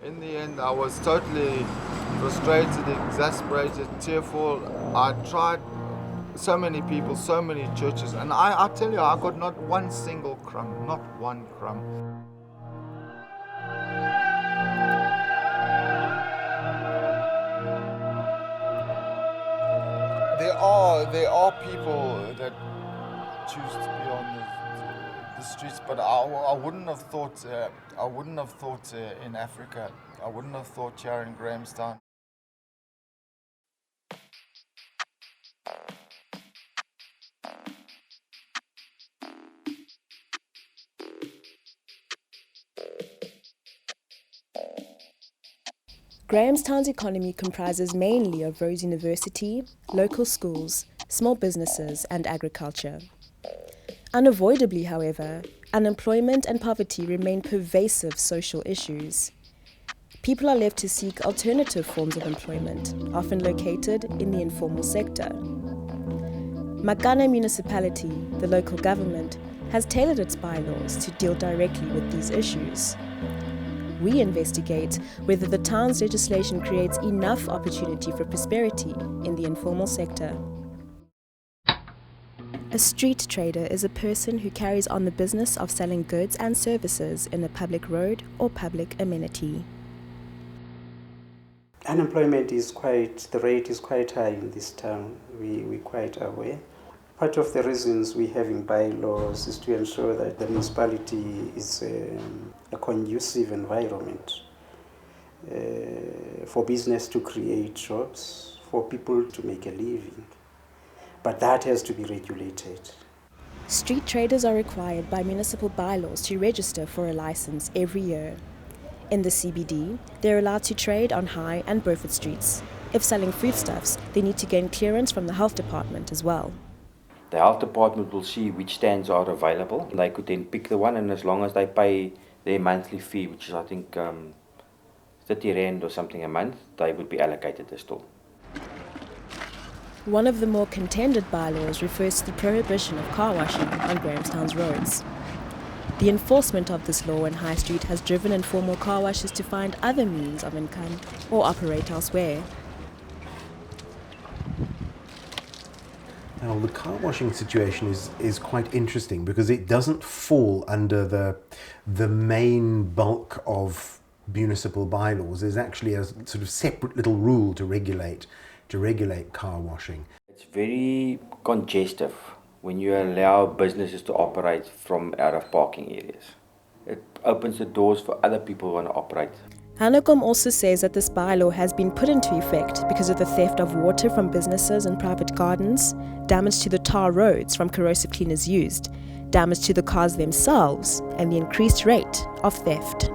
In the end, I was totally frustrated, exasperated, tearful. I tried so many people, so many churches, and I tell you, I got not one single crumb, not one crumb. There are people that choose to be on the streets, but I wouldn't have thought. I wouldn't have thought in Africa. I wouldn't have thought here in Grahamstown. Grahamstown's economy comprises mainly of Rhodes University, local schools, small businesses and agriculture. Unavoidably, however, unemployment and poverty remain pervasive social issues. People are left to seek alternative forms of employment, often located in the informal sector. Makana Municipality, the local government, has tailored its bylaws to deal directly with these issues. We investigate whether the town's legislation creates enough opportunity for prosperity in the informal sector. A street trader is a person who carries on the business of selling goods and services in a public road or public amenity. Unemployment the rate is quite high in this town. We're quite aware. Part of the reasons we have in bylaws is to ensure that the municipality is a conducive environment for business to create jobs, for people to make a living. But that has to be regulated. Street traders are required by municipal bylaws to register for a license every year. In the CBD, they're allowed to trade on High and Beaufort streets. If selling foodstuffs, they need to gain clearance from the health department as well. The health department will see which stands are available. They could then pick the one, and as long as they pay their monthly fee, which is I think 30 Rand or something a month, they would be allocated the stall. One of the more contended bylaws refers to the prohibition of car washing on Grahamstown's roads. The enforcement of this law in High Street has driven informal car washers to find other means of income or operate elsewhere. Now, the car washing situation is quite interesting because it doesn't fall under the main bulk of municipal bylaws. There's actually a sort of separate little rule to regulate car washing. It's very congestive when you allow businesses to operate from out of parking areas. It opens the doors for other people who want to operate. Hanekom also says that this bylaw has been put into effect because of the theft of water from businesses and private gardens, damage to the tar roads from corrosive cleaners used, damage to the cars themselves, and the increased rate of theft.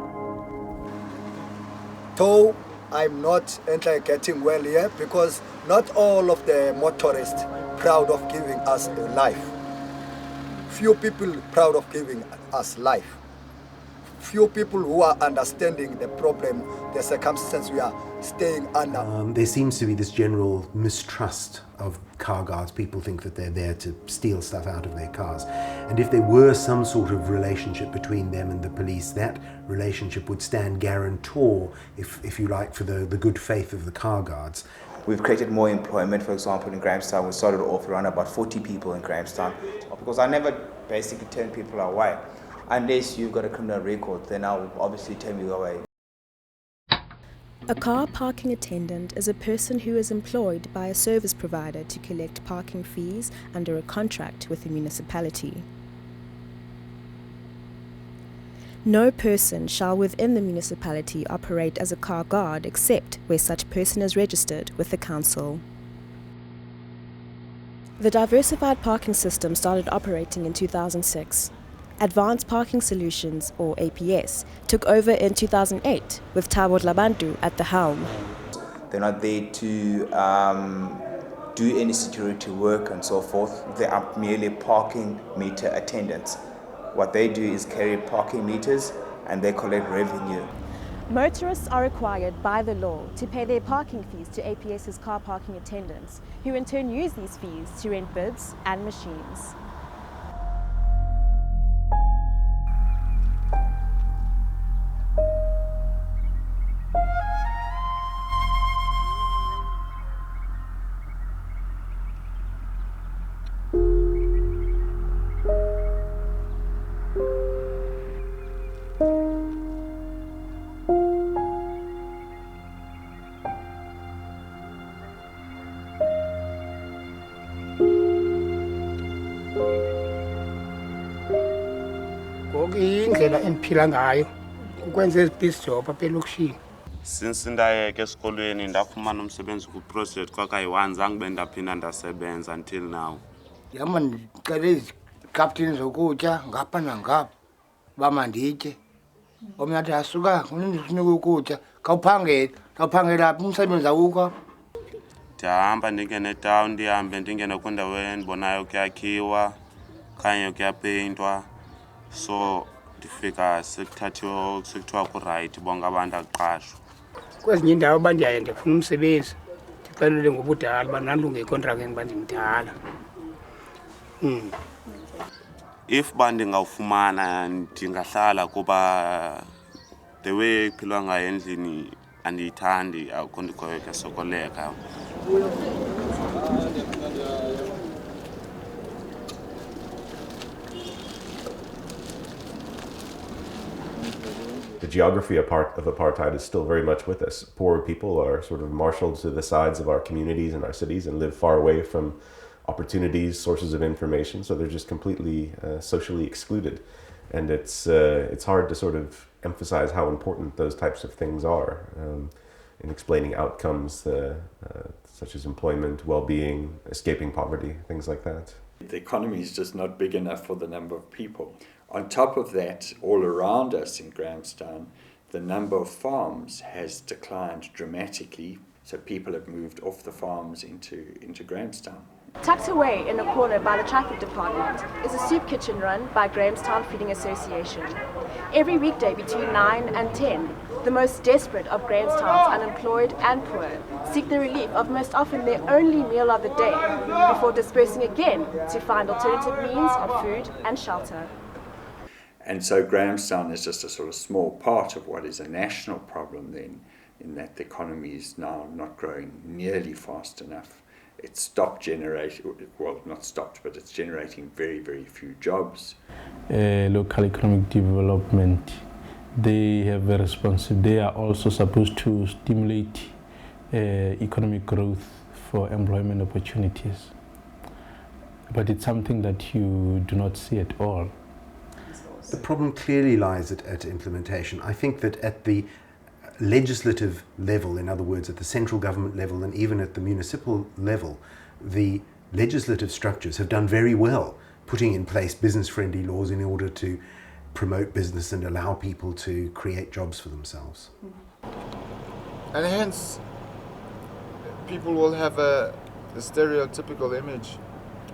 Though I'm not getting well here because not all of the motorists proud of giving us a life. Few people proud of giving us life. Few people who are understanding the problem, the circumstances we are staying under. There seems to be this general mistrust of car guards. People think that they're there to steal stuff out of their cars. And if there were some sort of relationship between them and the police, that relationship would stand guarantor, if you like, for the good faith of the car guards. We've created more employment, for example, in Grahamstown. We started off around about 40 people in Grahamstown because I never basically turn people away. Unless you've got a criminal record, then I'll obviously turn you away. A car parking attendant is a person who is employed by a service provider to collect parking fees under a contract with the municipality. No person shall within the municipality operate as a car guard except where such person is registered with the council. The diversified parking system started operating in 2006. Advanced Parking Solutions, or APS, took over in 2008 with Thabo Dlabantu at the helm. They're not there to do any security work and so forth. They are merely parking meter attendants. What they do is carry parking meters and they collect revenue. Motorists are required by the law to pay their parking fees to APS's car parking attendants, who in turn use these fees to rent bids and machines. indlela endiphila ngayo ukwenza ezi piece job apha elokishini. Since ndayeka esikolweni ndafumana umsebenzi ku-project kwakayi-1 zange ube ndaphinda ndasebenza until now. Ndihamba ndicela izikaptini zokutya ngapha nangapha uba manditye. Omnye athi asuka ndikunika ukutya khawuphangela apha umsebenzi awukho. Ndiyahamba ndingene etawuni ndihambe ndingene kwindawo endibonayo kuyakhiwa okanye kuyapeyintwa, so ndifika sekuthiwa kurayithi bonke abantu aqashwa. Kwezinye indawo uba ndiyaye ndifuna umsebenzi ndixelele ngobudala uba nandilunge ikontrakteni uba ndimdala. If uba ndingawufumana ndingahlala kuba the way kuphilwa ngayo endlini andiyithandi, akukho ndikhoyo kuyasokoleka. The geography of apartheid is still very much with us. Poor people are sort of marshaled to the sides of our communities and our cities and live far away from opportunities, sources of information, so they're just completely socially excluded. And it's hard to sort of emphasize how important those types of things are in explaining outcomes such as employment, well-being, escaping poverty, things like that. The economy is just not big enough for the number of people. On top of that, all around us in Grahamstown, the number of farms has declined dramatically, so people have moved off the farms into Grahamstown. Tucked away in a corner by the traffic department is a soup kitchen run by Grahamstown Feeding Association. Every weekday between 9 and 10, the most desperate of Grahamstown's unemployed and poor seek the relief of most often their only meal of the day before dispersing again to find alternative means of food and shelter. And so Grahamstown is just a sort of small part of what is a national problem then, in that the economy is now not growing nearly fast enough. It's stopped generating, well, not stopped, but it's generating very, very few jobs. Local economic development, they have a responsibility. They are also supposed to stimulate economic growth for employment opportunities. But it's something that you do not see at all. The problem clearly lies at implementation. I think that at the legislative level, in other words, at the central government level and even at the municipal level, the legislative structures have done very well putting in place business-friendly laws in order to promote business and allow people to create jobs for themselves. And hence, people will have a stereotypical image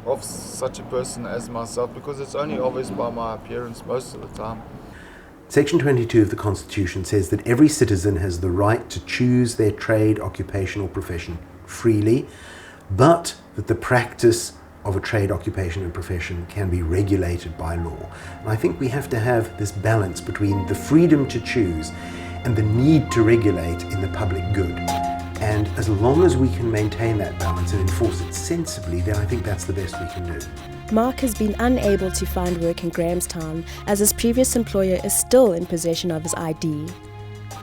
of such a person as myself, because it's only obvious by my appearance most of the time. Section 22 of the Constitution says that every citizen has the right to choose their trade, occupation or profession freely, but that the practice of a trade, occupation and profession can be regulated by law. And I think we have to have this balance between the freedom to choose and the need to regulate in the public good. And as long as we can maintain that balance and enforce it sensibly, then I think that's the best we can do. Mark has been unable to find work in Grahamstown as his previous employer is still in possession of his ID.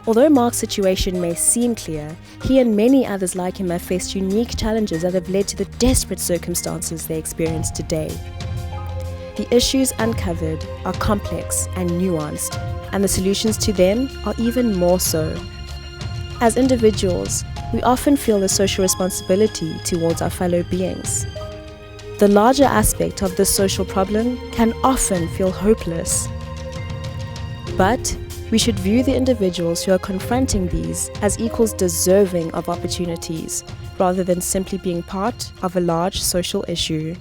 Although Mark's situation may seem clear, he and many others like him have faced unique challenges that have led to the desperate circumstances they experience today. The issues uncovered are complex and nuanced, and the solutions to them are even more so. As individuals, we often feel a social responsibility towards our fellow beings. The larger aspect of this social problem can often feel hopeless. But we should view the individuals who are confronting these as equals deserving of opportunities, rather than simply being part of a large social issue.